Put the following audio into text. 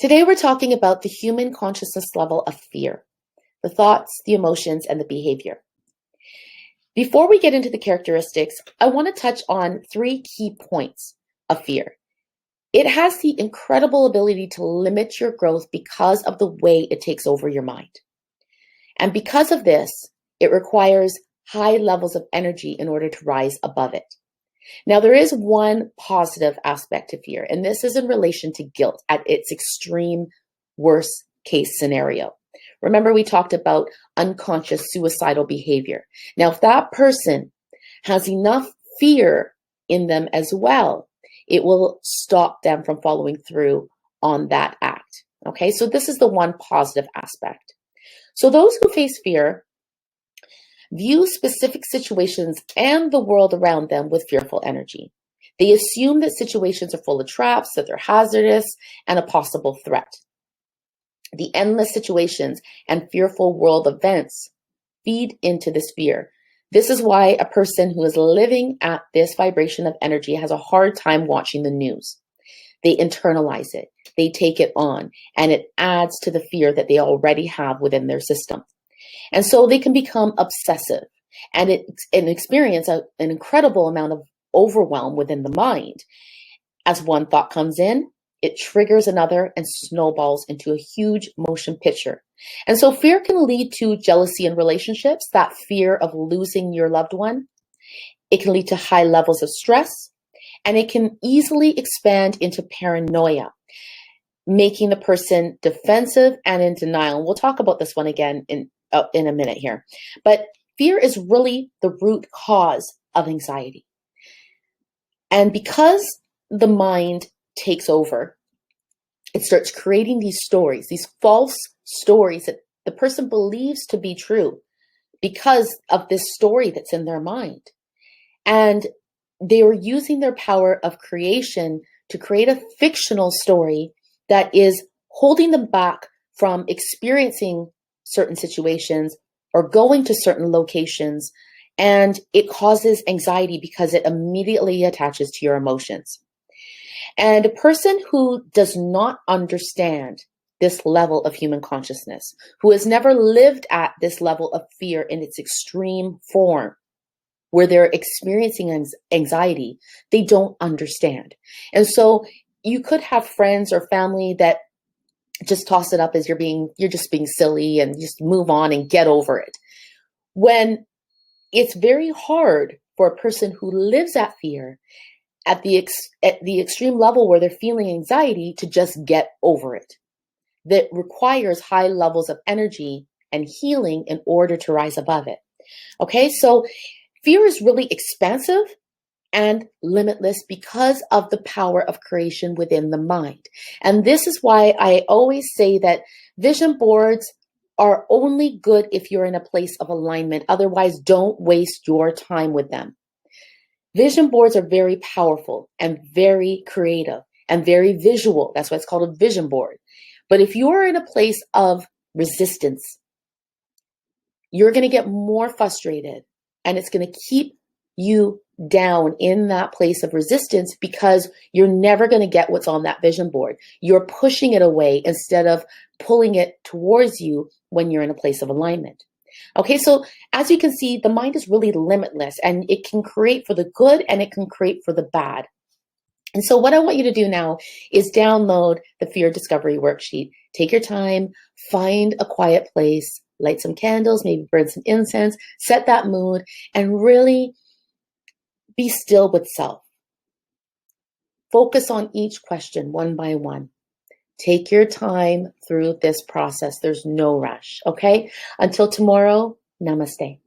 Today we're talking about the human consciousness level of fear, the thoughts, the emotions, and the behavior. Before we get into the characteristics, I want to touch on 3 key points of fear. It has the incredible ability to limit your growth because of the way it takes over your mind. And because of this, it requires high levels of energy in order to rise above it. Now, there is one positive aspect to fear, and this is in relation to guilt at its extreme worst case scenario. Remember, we talked about unconscious suicidal behavior. Now, if that person has enough fear in them as well, it will stop them from following through on that act. Okay, so this is the one positive aspect. So those who face fear view specific situations and the world around them with fearful energy. They assume that situations are full of traps, that they're hazardous, and a possible threat. The endless situations and fearful world events feed into this fear. This is why a person who is living at this vibration of energy has a hard time watching the news. They internalize it, they take it on, and it adds to the fear that they already have within their system. And so they can become obsessive and experience an incredible amount of overwhelm within the mind. As one thought comes in, it triggers another and snowballs into a huge motion picture. And so fear can lead to jealousy in relationships, that fear of losing your loved one. It can lead to high levels of stress, and it can easily expand into paranoia, making the person defensive and in denial. We'll talk about this one again in a minute here. But fear is really the root cause of anxiety. And because the mind takes over, it starts creating these stories, these false stories that the person believes to be true because of this story that's in their mind. And they are using their power of creation to create a fictional story that is holding them back from experiencing certain situations or going to certain locations, and it causes anxiety because it immediately attaches to your emotions. And a person who does not understand this level of human consciousness, who has never lived at this level of fear in its extreme form, where they're experiencing anxiety, they don't understand. And so you could have friends or family that just toss it up as you're just being silly and just move on and get over it. When it's very hard for a person who lives at fear at the extreme level where they're feeling anxiety to just get over it. That requires high levels of energy and healing in order to rise above it. Okay, so fear is really expansive and limitless because of the power of creation within the mind. And this is why I always say that vision boards are only good if you're in a place of alignment. Otherwise, don't waste your time with them. Vision boards are very powerful and very creative and very visual. That's why it's called a vision board. But if you're in a place of resistance, you're going to get more frustrated, and it's going to keep you down in that place of resistance because you're never going to get what's on that vision board. You're pushing it away instead of pulling it towards you when you're in a place of alignment. Okay, so as you can see, the mind is really limitless, and it can create for the good and it can create for the bad. And so what I want you to do now is download the Fear Discovery Worksheet. Take your time, find a quiet place, light some candles, maybe burn some incense, set that mood, and really be still with self. Focus on each question one by one. Take your time through this process. There's no rush, okay? Until tomorrow, namaste.